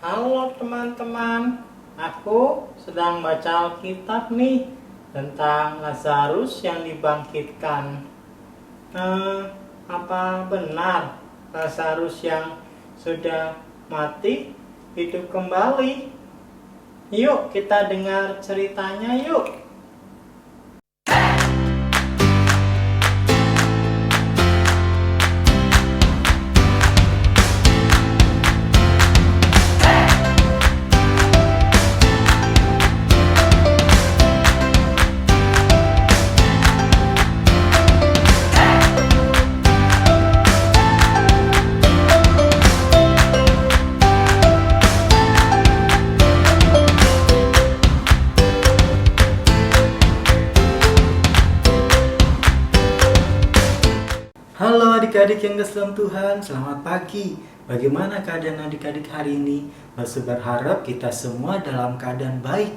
Halo teman-teman, aku sedang baca Alkitab nih tentang Lazarus yang dibangkitkan. Apa benar Lazarus yang sudah mati hidup kembali? Yuk kita dengar ceritanya yuk. Halo adik-adik yang kasih dalam Tuhan, selamat pagi. Bagaimana keadaan adik-adik hari ini? Lalu berharap kita semua dalam keadaan baik.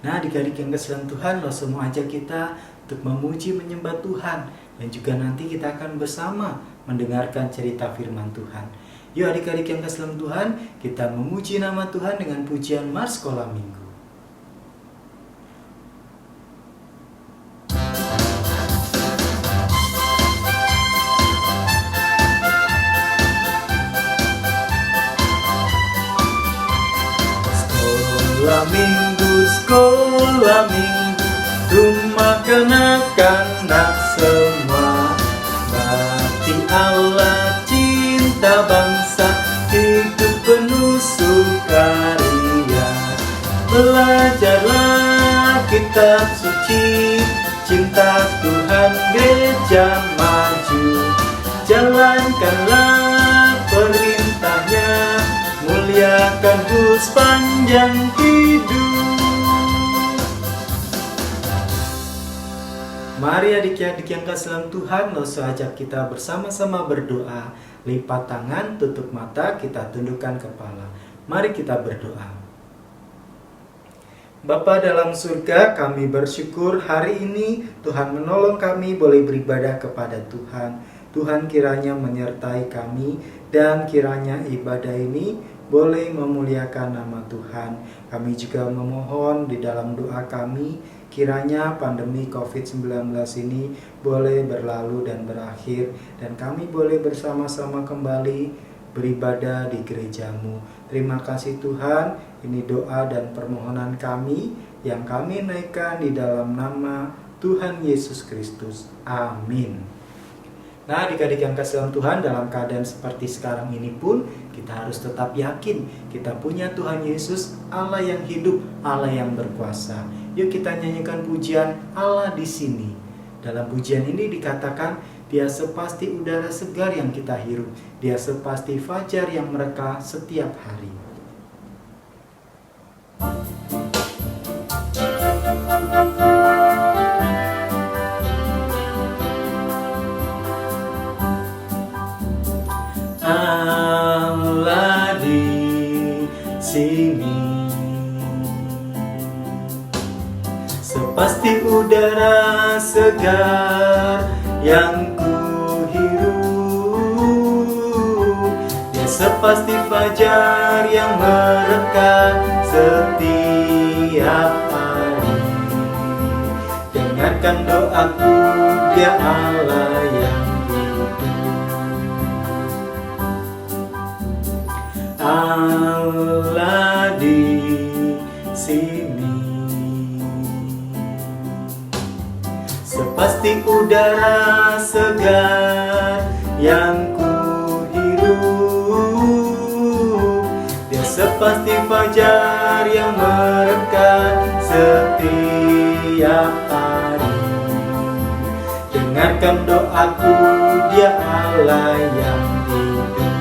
Nah adik-adik yang kasih dalam Tuhan, lalu semua ajak kita untuk memuji menyembah Tuhan. Dan juga nanti kita akan bersama mendengarkan cerita firman Tuhan. Yuk adik-adik yang kasih dalam Tuhan, kita memuji nama Tuhan dengan pujian Mars Sekolah Minggu. Sekolah minggu, rumah kanak-kanak semua. Bakti Allah, cinta bangsa, hidup penuh sukaria. Belajarlah kitab suci, cinta Tuhan gereja maju. Jalankanlah perintahnya, muliakan sepanjang hidup. Mari adik-adik yang kasih dalam Tuhan, lalu ajak kita bersama-sama berdoa. Lipat tangan, tutup mata, kita tundukkan kepala. Mari kita berdoa. Bapa dalam surga, kami bersyukur hari ini Tuhan menolong kami boleh beribadah kepada Tuhan. Tuhan kiranya menyertai kami dan kiranya ibadah ini boleh memuliakan nama Tuhan. Kami juga memohon di dalam doa kami, kiranya pandemi COVID-19 ini boleh berlalu dan berakhir, dan kami boleh bersama-sama kembali beribadah di gerejamu. Terima kasih Tuhan, ini doa dan permohonan kami yang kami naikkan di dalam nama Tuhan Yesus Kristus. Amin. Nah adik-adik yang kasih dalam Tuhan, dalam keadaan seperti sekarang ini pun kita harus tetap yakin kita punya Tuhan Yesus, Allah yang hidup, Allah yang berkuasa. Yuk kita nyanyikan pujian Allah di sini. Dalam pujian ini dikatakan, Dia sepasti udara segar yang kita hirup, Dia sepasti fajar yang mereka setiap hari. Allah di sini, sepasti udara segar yang ku hirup, Dia sepasti fajar yang mereka setiap hari. Dengarkan doaku, Dia Allah yang Allah di sini, sepasti udara segar yang ku hirup, Dia sepasti fajar yang merekah setiap hari. Dengarkan doaku, Dia Allah yang hidup.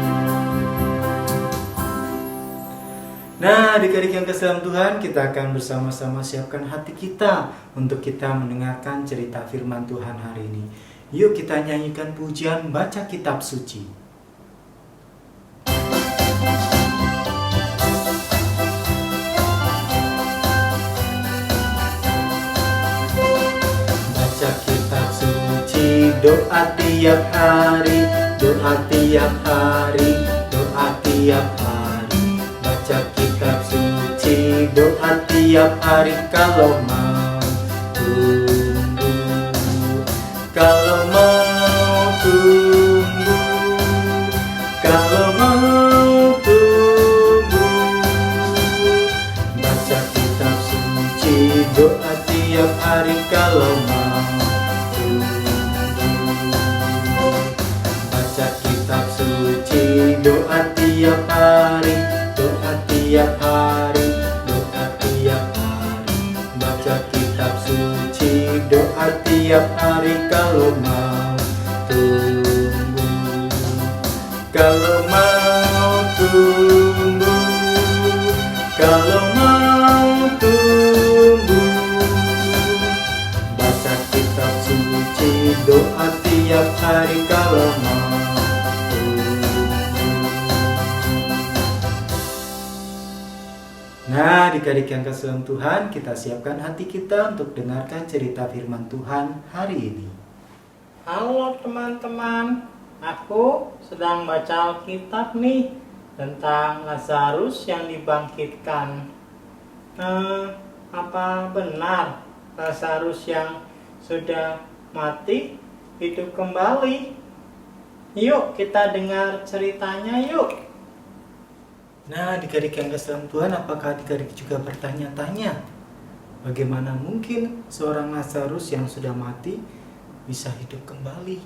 Nah adik-adik yang kasih dalam Tuhan, kita akan bersama-sama siapkan hati kita untuk kita mendengarkan cerita firman Tuhan hari ini. Yuk kita nyanyikan pujian baca kitab suci. Baca kitab suci, doa tiap hari, doa tiap hari, doa tiap hari. Baca kitab tiap hari kalau mau tumbuh, kalau mau tumbuh, kalau mau tumbuh. Baca kitab suci, doa tiap hari kalau mau tumbuh. Baca kitab suci, doa tiap hari, doa tiap hari, doa tiap hari. Baca kitab suci, doa tiap hari kalau mau tumbuh, kalau mau tumbuh, kalau mau tumbuh. Baca kitab suci, doa tiap hari kalau mau tumbuh. Nah, adik-adik yang kasih dalam Tuhan, kita siapkan hati kita untuk dengarkan cerita firman Tuhan hari ini. Halo teman-teman, aku sedang baca Alkitab nih tentang Lazarus yang dibangkitkan. Apa benar Lazarus yang sudah mati hidup kembali? Yuk kita dengar ceritanya yuk. Nah, adik-adik yang kasih dalam Tuhan, apakah adik-adik juga bertanya-tanya bagaimana mungkin seorang Lazarus yang sudah mati bisa hidup kembali?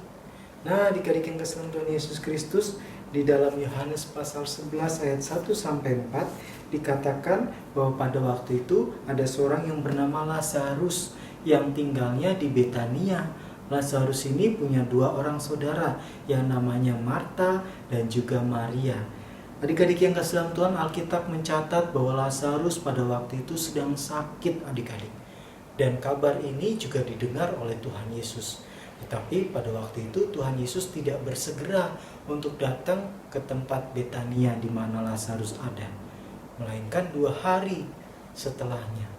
Nah, adik-adik yang kasih dalam Tuhan Yesus Kristus, di dalam Yohanes pasal 11 ayat 1 sampai 4 dikatakan bahwa pada waktu itu ada seorang yang bernama Lazarus yang tinggalnya di Betania. Lazarus ini punya dua orang saudara yang namanya Marta dan juga Maria. Adik-adik yang kasih dalam Tuhan, Alkitab mencatat bahwa Lazarus pada waktu itu sedang sakit adik-adik. Dan kabar ini juga didengar oleh Tuhan Yesus. Tetapi pada waktu itu Tuhan Yesus tidak bersegera untuk datang ke tempat Betania di mana Lazarus ada, melainkan 2 hari setelahnya.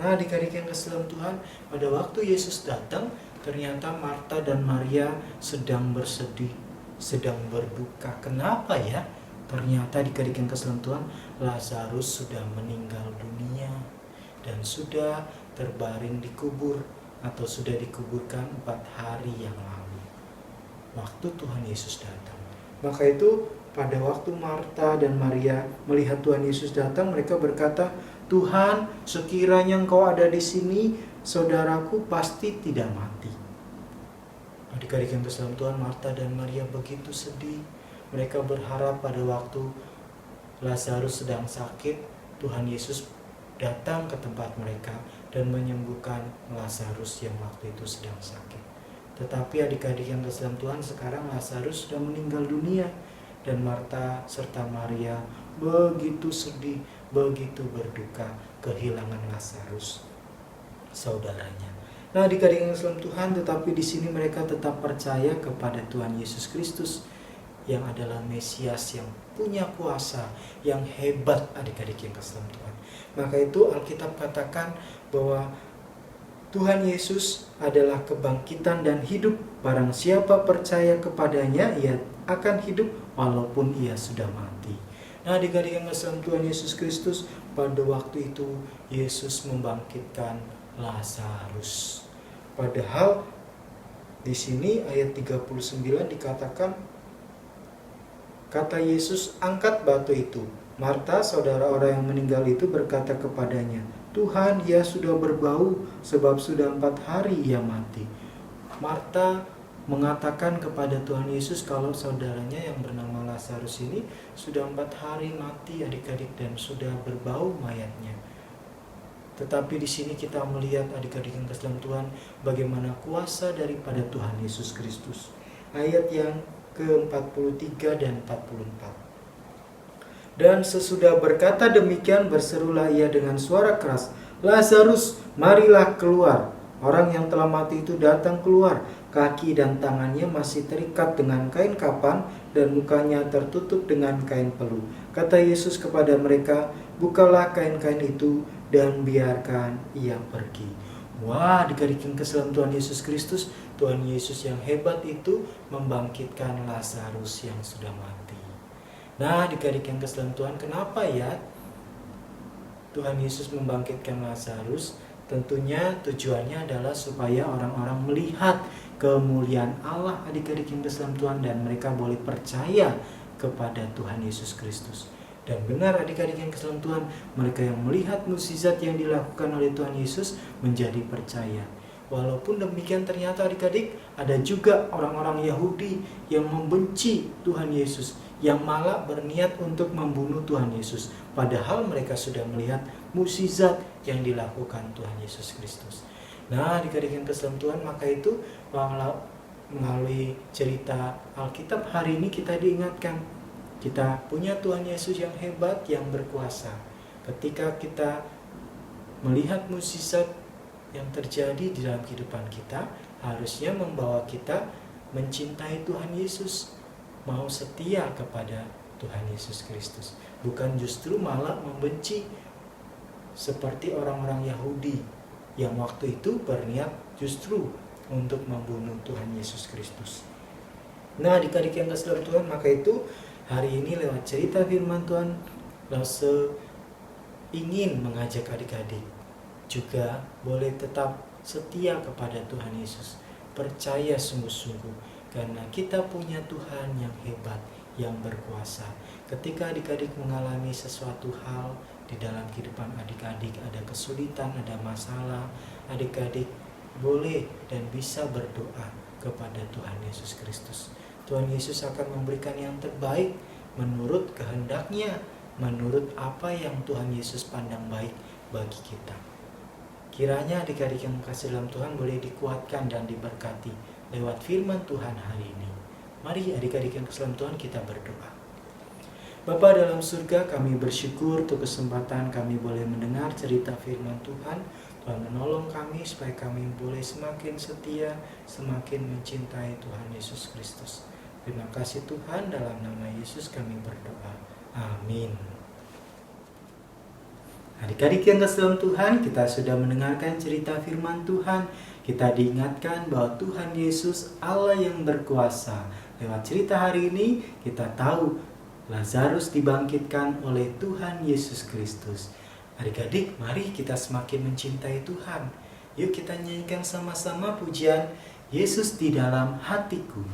Nah, adik-adik yang kasih dalam Tuhan, pada waktu Yesus datang, ternyata Marta dan Maria sedang bersedih, sedang berduka. Kenapa ya? Ternyata adik-adik yang kasih dalam Tuhan, Lazarus sudah meninggal dunia dan sudah terbaring di kubur atau sudah dikuburkan 4 hari yang lalu waktu Tuhan Yesus datang. Maka itu pada waktu Marta dan Maria melihat Tuhan Yesus datang, mereka berkata, "Tuhan, sekiranya Engkau ada di sini, saudaraku pasti tidak mati." Adik-adik yang kasih dalam Tuhan, Marta dan Maria begitu sedih. Mereka berharap pada waktu Lazarus sedang sakit, Tuhan Yesus datang ke tempat mereka dan menyembuhkan Lazarus yang waktu itu sedang sakit. Tetapi adik-adik yang kasih dalam Tuhan, sekarang Lazarus sudah meninggal dunia dan Marta serta Maria begitu sedih, begitu berduka kehilangan Lazarus, saudaranya. Nah, adik-adik yang kasih dalam Tuhan, tetapi di sini mereka tetap percaya kepada Tuhan Yesus Kristus yang adalah Mesias yang punya kuasa yang hebat, adik-adik yang kasih dalam Tuhan. Maka itu Alkitab katakan bahwa Tuhan Yesus adalah kebangkitan dan hidup. Barang siapa percaya kepadanya, ia akan hidup walaupun ia sudah mati. Nah, adik-adik yang kasih dalam Tuhan Yesus Kristus, pada waktu itu Yesus membangkitkan Lazarus. Padahal di sini ayat 39 dikatakan, kata Yesus, "Angkat batu itu." Marta, saudara orang yang meninggal itu, berkata kepadanya, "Tuhan, ia sudah berbau sebab sudah 4 hari ia mati." Marta mengatakan kepada Tuhan Yesus kalau saudaranya yang bernama Lazarus ini sudah 4 hari mati adik-adik dan sudah berbau mayatnya. Tetapi di sini kita melihat adik-adik yang kasih dalam Tuhan bagaimana kuasa daripada Tuhan Yesus Kristus. Ayat yang ke-43 dan 44. Dan sesudah berkata demikian, berserulah ia dengan suara keras, "Lazarus, marilah keluar." Orang yang telah mati itu datang keluar. Kaki dan tangannya masih terikat dengan kain kapan dan mukanya tertutup dengan kain peluh. Kata Yesus kepada mereka, "Bukalah kain-kain itu dan biarkan ia pergi." Wah, adik-adik yang kasih dalam Tuhan Yesus Kristus, Tuhan Yesus yang hebat itu membangkitkan Lazarus yang sudah mati. Nah, adik-adik yang kasih dalam Tuhan, kenapa ya Tuhan Yesus membangkitkan Lazarus, tentunya tujuannya adalah supaya orang-orang melihat kemuliaan Allah adik-adik yang dalam Tuhan, dan mereka boleh percaya kepada Tuhan Yesus Kristus. Dan benar adik-adik yang dalam Tuhan, mereka yang melihat mukjizat yang dilakukan oleh Tuhan Yesus menjadi percaya. Walaupun demikian, ternyata adik-adik ada juga orang-orang Yahudi yang membenci Tuhan Yesus, yang malah berniat untuk membunuh Tuhan Yesus, padahal mereka sudah melihat mukjizat yang dilakukan Tuhan Yesus Kristus. Nah, adik-adik yang dalam Tuhan, maka itu melalui cerita Alkitab hari ini kita diingatkan, kita punya Tuhan Yesus yang hebat, yang berkuasa. Ketika kita melihat mukjizat yang terjadi di dalam kehidupan kita, harusnya membawa kita mencintai Tuhan Yesus, mau setia kepada Tuhan Yesus Kristus, bukan justru malah membenci seperti orang-orang Yahudi yang waktu itu berniat justru untuk membunuh Tuhan Yesus Kristus. Nah, adik-adik yang kasih dalam Tuhan, maka itu hari ini lewat cerita firman Tuhan, Lause ingin mengajak adik-adik juga boleh tetap setia kepada Tuhan Yesus, percaya sungguh-sungguh, karena kita punya Tuhan yang hebat, yang berkuasa. Ketika adik-adik mengalami sesuatu hal di dalam kehidupan adik-adik, ada kesulitan, ada masalah, adik-adik boleh dan bisa berdoa kepada Tuhan Yesus Kristus. Tuhan Yesus akan memberikan yang terbaik menurut kehendaknya, menurut apa yang Tuhan Yesus pandang baik bagi kita. Kiranya adik-adik yang kasih dalam Tuhan boleh dikuatkan dan diberkati lewat firman Tuhan hari ini. Mari adik-adik yang kasih dalam Tuhan, kita berdoa. Bapa dalam surga, kami bersyukur untuk kesempatan kami boleh mendengar cerita firman Tuhan. Tuhan menolong kami supaya kami boleh semakin setia, semakin mencintai Tuhan Yesus Kristus. Terima kasih Tuhan, dalam nama Yesus kami berdoa. Amin. Adik-adik yang kasih dalam Tuhan, kita sudah mendengarkan cerita firman Tuhan. Kita diingatkan bahwa Tuhan Yesus Allah yang berkuasa. Lewat cerita hari ini kita tahu Lazarus dibangkitkan oleh Tuhan Yesus Kristus. Adik-adik, mari kita semakin mencintai Tuhan. Yuk kita nyanyikan sama-sama pujian Yesus di dalam hatiku.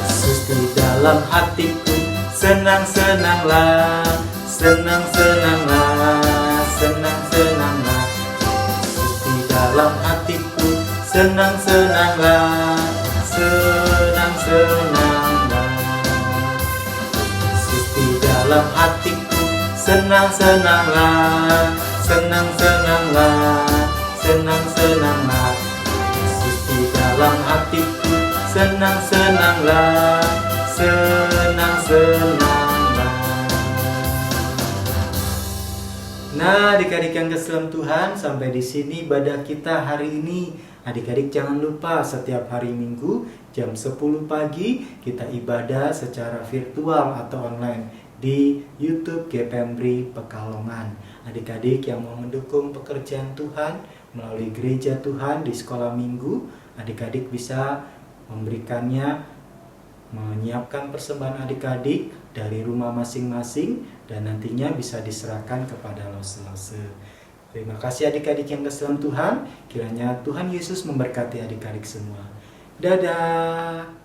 Yesus di dalam hatiku, senang-senanglah, senang-senanglah, senang-senanglah. Yesus di dalam hatiku, senang-senanglah, senang-senanglah. Yesus di dalam hatiku, senang-senanglah, senang-senanglah, senang-senanglah. Yesus di dalam hatiku, senang-senanglah, senang-senanglah. Nah, adik-adik yang kasih dalam Tuhan, sampai di sini ibadah kita hari ini. Adik-adik jangan lupa setiap hari Minggu jam 10 pagi kita ibadah secara virtual atau online di YouTube GPMBRI Pekalongan. Adik-adik yang mau mendukung pekerjaan Tuhan melalui gereja Tuhan di sekolah minggu, adik-adik bisa memberikannya, menyiapkan persembahan adik-adik dari rumah masing-masing dan nantinya bisa diserahkan kepada Lause. Terima kasih adik-adik yang kasih dalam Tuhan. Kiranya Tuhan Yesus memberkati adik-adik semua. Dadah.